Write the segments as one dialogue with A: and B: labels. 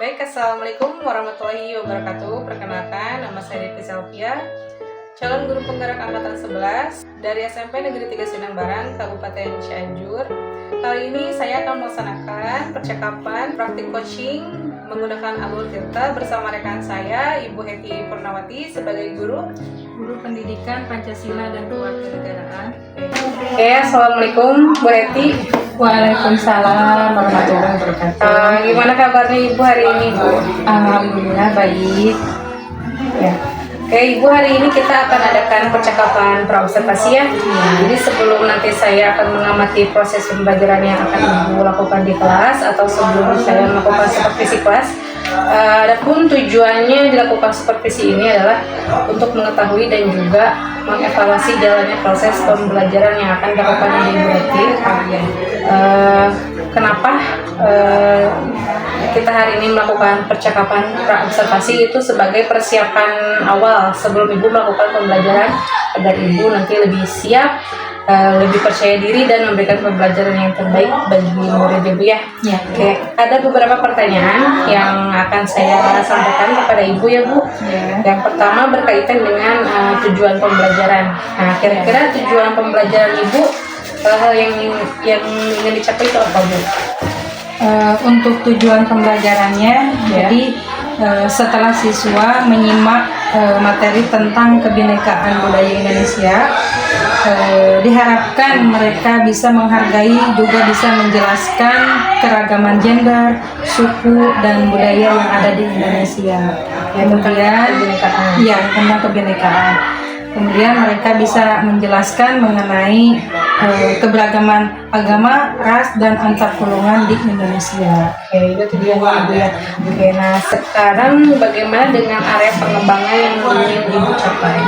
A: Baik, Assalamualaikum warahmatullahi wabarakatuh. Perkenalkan, nama saya Devi Selvia, calon guru penggerak angkatan 11 dari SMP Negeri 3 Sindang Barang, Kabupaten Cianjur. Kali ini saya akan melaksanakan percakapan praktik coaching menggunakan alur Tirta bersama rekan saya, Ibu Heti Purnawati, sebagai guru
B: pendidikan Pancasila dan Kewarganegaraan.
A: Oke, Assalamualaikum Bu Heti.
B: Waalaikumsalam warahmatullahi wabarakatuh.
A: Gimana kabarnya Ibu hari ini, Bu?
B: Alhamdulillah baik.
A: Ya. Oke, Ibu, hari ini kita akan adakan percakapan praobservasi ya. Jadi sebelum nanti saya akan mengamati proses pembelajaran yang akan Ibu lakukan di kelas atau sebelum saya melakukan supervisi kelas, adapun tujuannya dilakukan supervisi ini adalah untuk mengetahui dan juga mengevaluasi jalannya proses pembelajaran yang akan dilakukan di Ibu Heti. Kenapa kita hari ini melakukan percakapan praobservasi itu sebagai persiapan awal sebelum Ibu melakukan pembelajaran agar Ibu nanti lebih siap, lebih percaya diri dan memberikan pembelajaran yang terbaik bagi murid Ibu ya.
B: Ya.
A: Oke, ada beberapa pertanyaan yang akan saya sampaikan kepada Ibu ya Bu.
B: Ya.
A: Yang pertama berkaitan dengan tujuan pembelajaran. Nah, kira-kira tujuan pembelajaran Ibu, hal yang ingin dicapai itu apa Bu?
B: Untuk tujuan pembelajarannya, jadi setelah siswa menyimak materi tentang kebinekaan budaya Indonesia, diharapkan mereka bisa menghargai, juga bisa menjelaskan keragaman gender, suku, dan budaya yang ada di Indonesia. Kemudian, tentang kebinekaan. Kemudian mereka bisa menjelaskan mengenai keberagaman agama, ras, dan antar golongan di Indonesia.
A: Oke, itu tujuannya Ibu ya. Oke, nah sekarang bagaimana dengan area pengembangan yang ingin Ibu capai?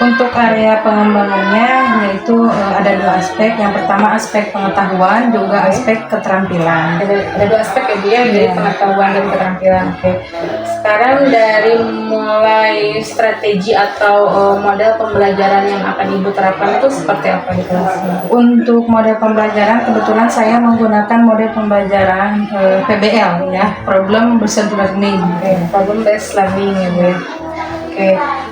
B: Untuk area pengembangannya yaitu ada dua aspek. Yang pertama aspek pengetahuan, juga aspek keterampilan.
A: Ada dua aspek ya Bu ya, jadi pengetahuan dan keterampilan. Oke. Sekarang dari mulai strategi atau model pembelajaran yang akan Ibu terapkan itu seperti apa di kelas?
B: Untuk model pembelajaran kebetulan saya menggunakan model pembelajaran PBL ya, Problem Based Learning.
A: Oke, Problem Based Learning ya Bu ya. Oke.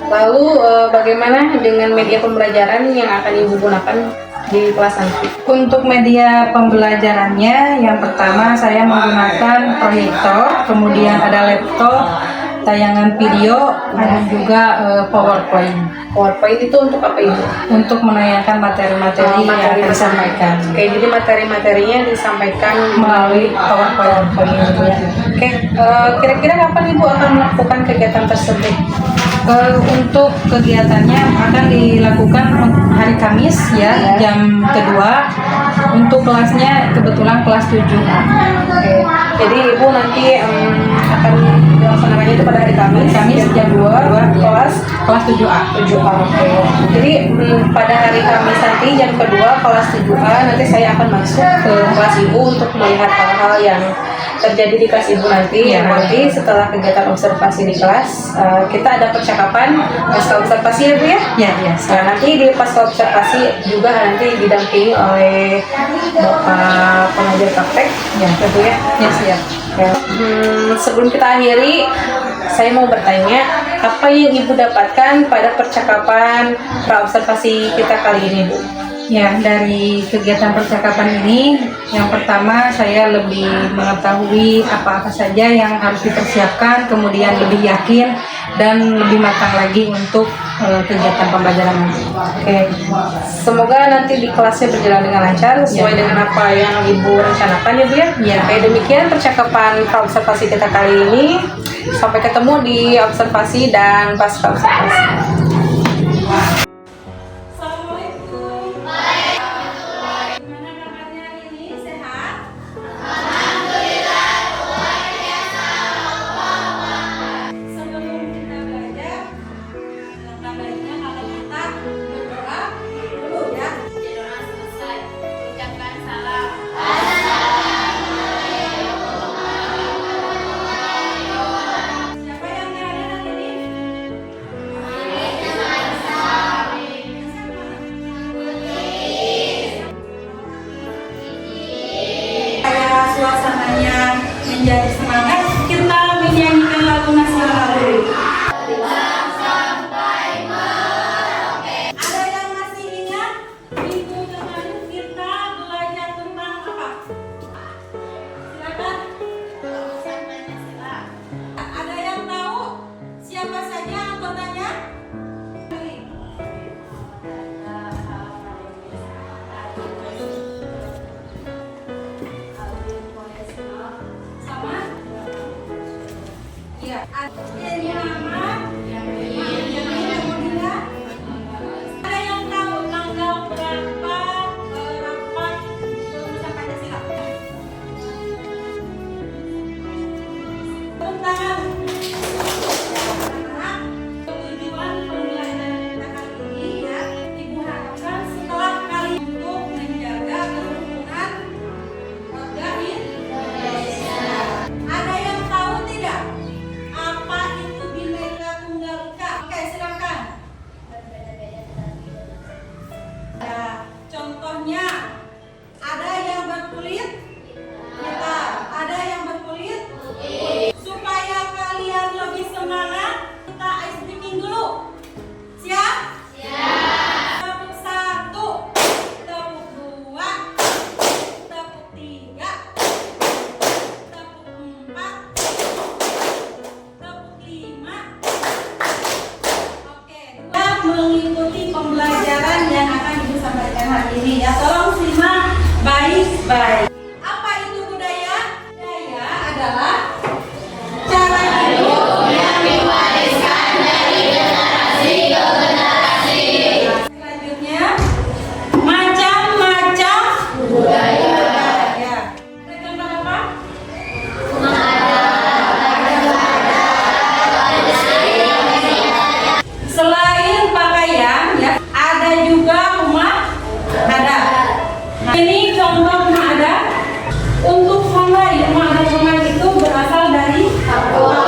A: Lalu bagaimana dengan media pembelajaran yang akan Ibu gunakan di kelas nanti?
B: Untuk media pembelajarannya, yang pertama saya menggunakan proyektor, kemudian ada laptop, tayangan video, dan juga PowerPoint.
A: PowerPoint itu untuk apa Ibu?
B: Untuk menayangkan materi-materi yang akan disampaikan.
A: Oke, jadi materi-materinya disampaikan
B: Melalui PowerPoint.
A: Ya. Oke, kira-kira kapan Ibu akan melakukan kegiatan tersebut?
B: Untuk kegiatannya akan dilakukan hari Kamis ya, jam kedua. Untuk kelasnya kebetulan kelas 7.
A: Oke. Jadi Ibu nanti akan dilaksanakannya itu pada hari Kamis jam 2 kelas 7A. Oke. Jadi pada hari Kamis nanti jam kedua kelas 7A nanti saya akan masuk ke kelas Ibu untuk melihat hal-hal yang terjadi di kelas Ibu nanti. Nanti setelah kegiatan observasi di kelas, kita ada percakapan pasca observasi ya Bu ya?
B: Ya.
A: Nah, nanti di pasca observasi juga nanti didampingi oleh Bapak pengajar praktek ya Bu ya?
B: Ya, siap.
A: Ya. Sebelum kita akhiri, saya mau bertanya, apa yang Ibu dapatkan pada percakapan praobservasi kita kali ini Bu?
B: Ya, dari kegiatan percakapan ini, yang pertama saya lebih mengetahui apa saja yang harus dipersiapkan, kemudian lebih yakin dan lebih matang lagi untuk kegiatan pembelajaran nanti.
A: Oke, semoga nanti di kelasnya berjalan dengan lancar sesuai dengan apa yang Ibu rencanakan ya Bu ya.
B: Ya.
A: Oke, demikian percakapan praobservasi kita kali ini. Sampai ketemu di observasi dan pasca observasi.
C: Siapa yang
A: Ya. Ini nama. Kemudian ada yang tahu tanggal berapa rapat pemulihan Pancasila? Tentang tujuan pembelajaran kita kali ini ya, Ibu harapkan setelah kali untuk menjaga kerukunan warga Indonesia. Ada yang tahu tidak apa itu Bhinneka Tunggal Ika? Oke, silakan. Ya, contohnya ada yang berkulit hitam, ada yang berkulit putih. Supaya kalian lebih semangat, kita ice breaking dulu. Siap? Siap. Tepuk 1, tepuk 2, tepuk 3, tepuk 4, tepuk 5. Oke, kita mengikuti pembelajaran yang akan Ibu sampaikan hari ini ya. Tolong simak baik-baik. Apa itu budaya? Budaya adalah cara hidup yang diwariskan dari generasi ke generasi. Selanjutnya, macam-macam budaya. Ada contoh apa? Selain pakaian ya, ada juga rumah adat. Nah, ini contoh rumah adat. Untuk mulai rumah adat itu berasal dari Papua.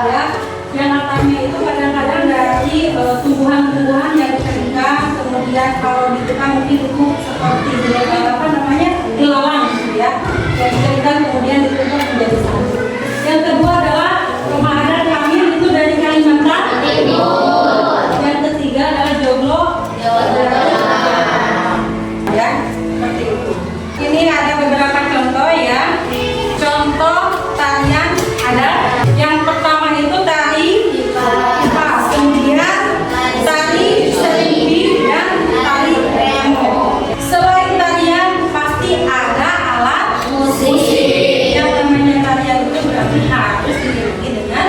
A: Ya, yang katanya itu kadang-kadang dari tumbuhan-tumbuhan yang dikeringkan, kemudian kalau ditukar mungkin itu seperti apa namanya ilalang gitu ya, yang dikeringkan kemudian ditumbuk menjadi satu. Yang kedua adalah rumah adat kami itu dari Kalimantan Timur. Yang ketiga adalah Joglo, Jawa Tengah. Ya, seperti itu. Ini ada beberapa contoh ya. Contoh tarian adat. Yang pertama itu tari kipas, kemudian tari serimpi dan tari remo. Selain tarian pasti ada alat musik. Yang namanya tarian itu berarti harus diiringi dengan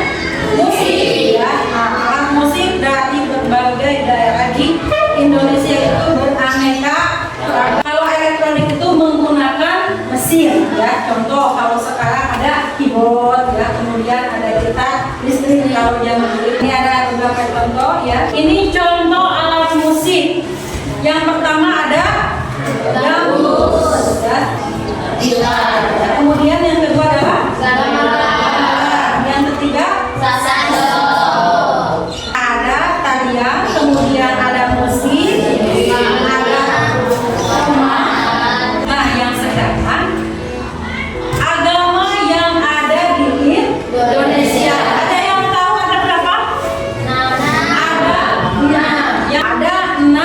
A: musik ya. Nah, alat musik dari berbagai daerah di Indonesia itu beraneka ragam. Kalau elektronik itu menggunakan mesin ya. Contoh kalau sekarang ada keyboard ya, kemudian ada gitar listrik kalau zaman dulu. Ini ada beberapa contoh ya. Ini contoh alat musik. Yang pertama ada gambus ya. Gitar. Ya, kemudian yang kedua adalah gamelan. Yang ketiga sasando. Ada tarian, kemudian ada musik, ada rumah. Nah, yang sedangkan agama yang ada di Indonesia. Ada yang tahu ada berapa? Ada 6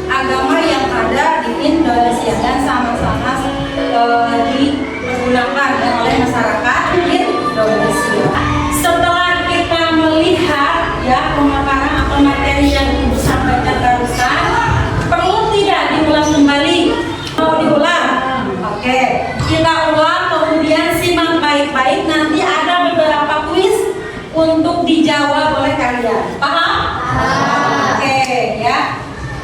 A: agama yang ada di Indonesia dan sama-sama digunakan oleh masyarakat Indonesia. Setelah kita melihat ya pemaparan atau materi yang Ibu sampaikan barusan, perlu tidak diulang kembali? Mau diulang? Oke, kita ulang kemudian simak baik-baik. Nanti ada beberapa kuis untuk dijawab oleh kalian. Paham? Oke ya.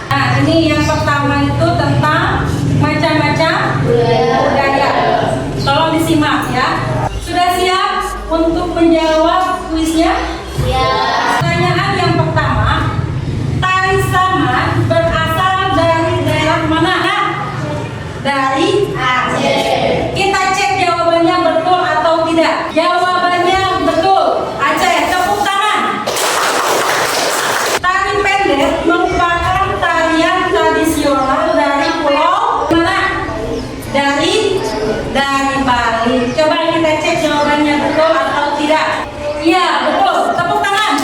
A: Nah, ini yang pertama itu tentang macam-macam budaya. Tolong disimak ya. Sudah siap untuk menjawab kuisnya? Siap. Pertanyaan yang pertama, tari saman berasal dari daerah mana? Dari Aceh. Kita cek jawabannya betul atau tidak. Jawabannya betul. Aceh, tepuk tangan. Tari pendek merupakan tarian tradisional dari pulau mana? Dari Bali. Coba kita cek jawabannya betul atau tidak. Iya, betul. Tepuk tangan.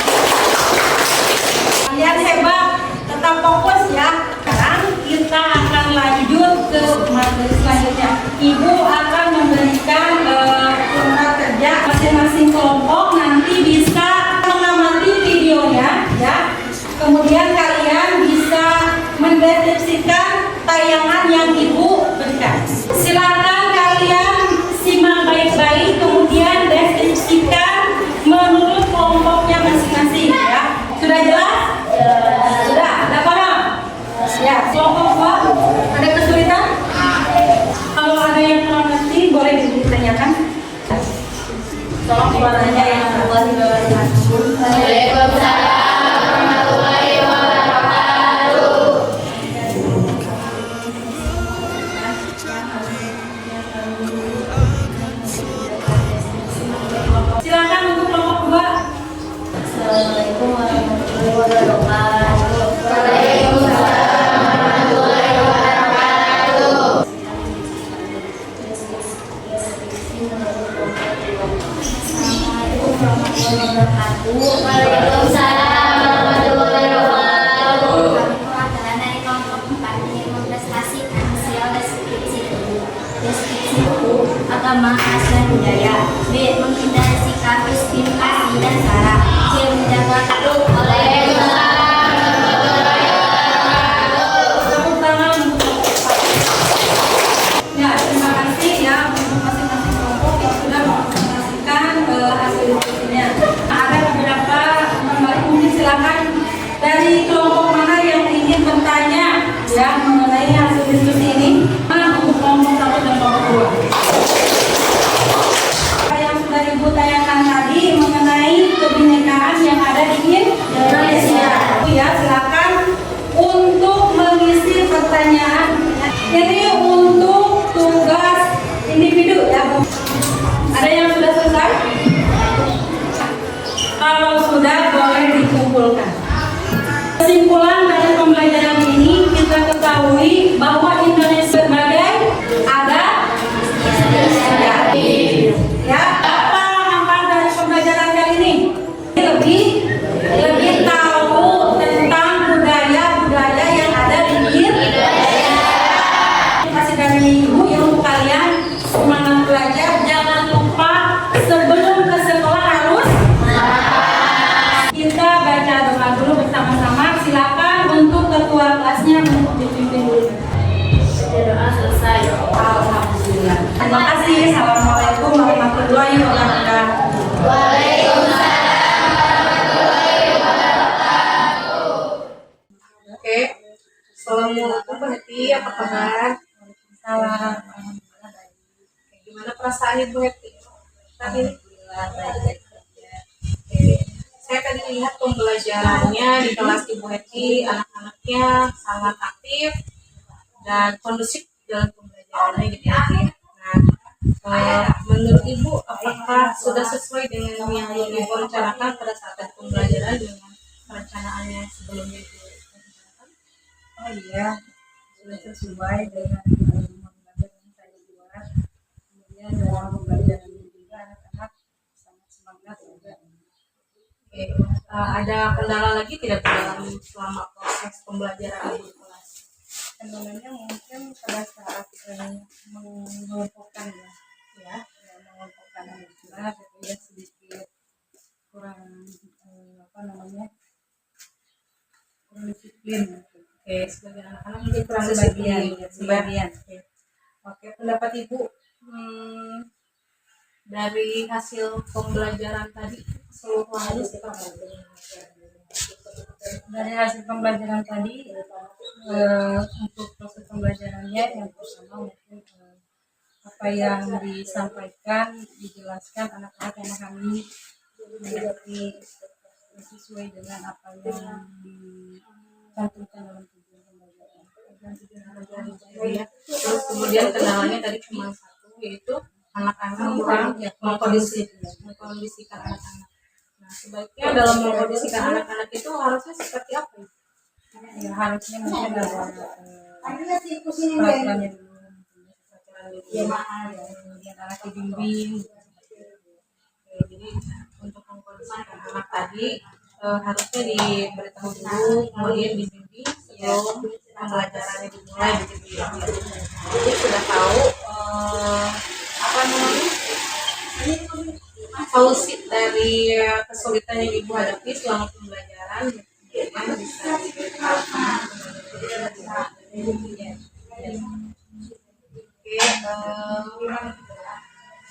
A: Kalian hebat. Tetap fokus ya. Sekarang kita akan lanjut ke materi selanjutnya. Ibu akan memberikan surat kerja masing-masing kelompok. Nanti bisa mengamati videonya ya. Kemudian kalian bisa mendeskripsikan tayangan yang Ibu berikan. Silakan kalian simak baik-baik, kemudian deskripsikan
B: suaranya yang warahmatullahi wabarakatuh. Silakan untuk kelompok 2.
C: Assalamualaikum warahmatullahi wabarakatuh. Waalaikumsalam warahmatullahi wabarakatuh. Adalah dari kelompok 4 15 hasil sosial deskripsi agama, ras dan budaya. B. Menghindari sikap diskriminasi dan sara. C. Menjaga kedua.
B: Tepuk tangan untuk ya, terima kasih ya untuk masing-masing kelompok yang sudah mempresentasikan hasil diskusinya. Ada beberapa kembali, mungkin silakan dari kelompok mana yang ingin bertanya ya mengenai hasil diskusi ini. Untuk kelompok 1 dan kelompok 2. Yang sudah Ibu tanyakan tadi mengenai kebinekaan yang ada di Indonesia. Ya, silakan untuk mengisi pertanyaan. Jadi untuk tugas individu ya, Bu. Ada yang sudah selesai? Kalau sudah boleh dikumpulkan. Kesimpulan dari pembelajaran ini kita ketahui bahwa Indonesia sebagai ada ya. Apa manfaat dari pembelajaran kali ini? Lebih tahu tentang budaya-budaya yang ada di Indonesia. Kasih dari Ibu ya untuk kalian semangat belajar. Jangan lupa sebelum ke sekolah harus kita baca doa dulu bersama-sama. Silakan untuk ketua kelasnya untuk dipimpin dulu.
C: Doa selesai.
B: Alhamdulillah. Terima kasih. Assalamualaikum warahmatullahi wabarakatuh.
A: Oke. Assalamualaikum Bu Heti, apa kabar?
B: Salam.
A: Gimana perasaannya Bu Heti? Tadi saya tadi lihat pembelajarannya di kelas Ibu Heti, anak-anaknya sangat aktif dan kondusif dalam pembelajarannya gitu ya. Nah, menurut Ibu apakah sudah sesuai dengan yang Ibu rencanakan pada saat pembelajaran dengan perencanaannya sebelumnya Ibu rencanakan?
B: Oh iya, sudah sesuai dengan pembelajaran yang saya buat. Kemudian dalam pembelajaran juga anak-anak sangat semangat juga.
A: Oke. Ada kendala lagi tidak dalam selama proses pembelajaran di kelas?
B: Kendalanya mungkin pada saat mengelompokkan ya, mengelompokkan anak-anak ya sedikit kurang kurang disiplin.
A: Oke, sebagian anak-anak mungkin kurang
B: Sebagian.
A: sebagian. Oke, pendapat Ibu dari hasil pembelajaran tadi keseluruhannya seperti apa?
B: Dari hasil pembelajaran tadi untuk proses pembelajarannya yang pertama mungkin apa yang disampaikan dijelaskan anak-anak memahami mengerti sesuai dengan apa yang dicantumkan dalam tujuan pembelajaran.
A: Ya. Terus kemudian kendalanya tadi cuma satu, yaitu anak-anak kurang mengkondisikan anak-anak. Nah, sebaiknya dalam mengkondisikan anak-anak itu harusnya seperti apa?
B: Ya, harusnya mungkin ada peraturannya dulu, kemudian anak dibimbing.
A: Jadi untuk mengkondisikan anak tadi harusnya diberitahu dulu, kemudian dibimbing sebelum pembelajarannya dimulai begitu ya. Jadi sudah tahu apa namanya solusi dari kesulitan yang Ibu hadapi selama pembelajaran yang bisa diberitahukan. Oke,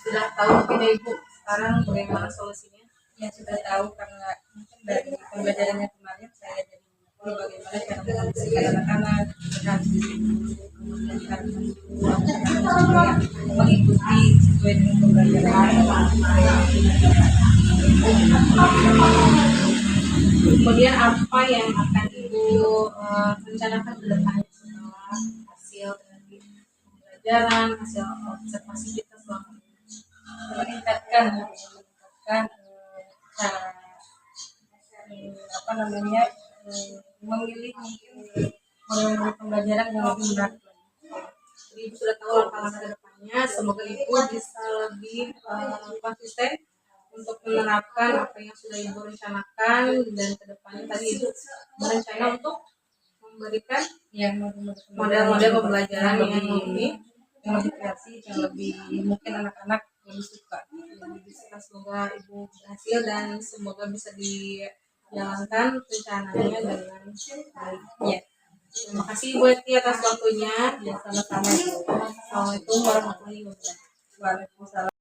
A: sudah tahu mungkin ya Ibu sekarang bagaimana solusinya?
B: Ya sudah tahu karena mungkin dari pembelajarannya kemarin saya jadi bagaimana cara membersihkan anak-anak dan kemudian cara mengikuti sesuai dengan pembelajaran.
A: Kemudian apa yang akan Ibu rencanakan ke depannya setelah hasil dari pembelajaran, hasil observasi kita selama ini?
B: meningkatkan cara memilih mungkin model pembelajaran yang lebih menarik.
A: Jadi Ibu sudah tahu langkah-langkah ke depannya. Semoga Ibu bisa lebih konsisten untuk menerapkan apa yang sudah Ibu rencanakan, dan ke depannya tadi Ibu berencana untuk memberikan
B: yang
A: model-model pembelajaran
B: yang lebih kreatif, yang lebih mungkin anak-anak lebih suka.
A: Semoga Ibu berhasil dan semoga bisa dijalankan rencananya dengan baik.
B: Ya,
A: Terima kasih Ibu Eti atas waktunya.
B: ya sama-sama.
A: Assalamualaikum warahmatullahi wabarakatuh.
B: Waalaikumsalam.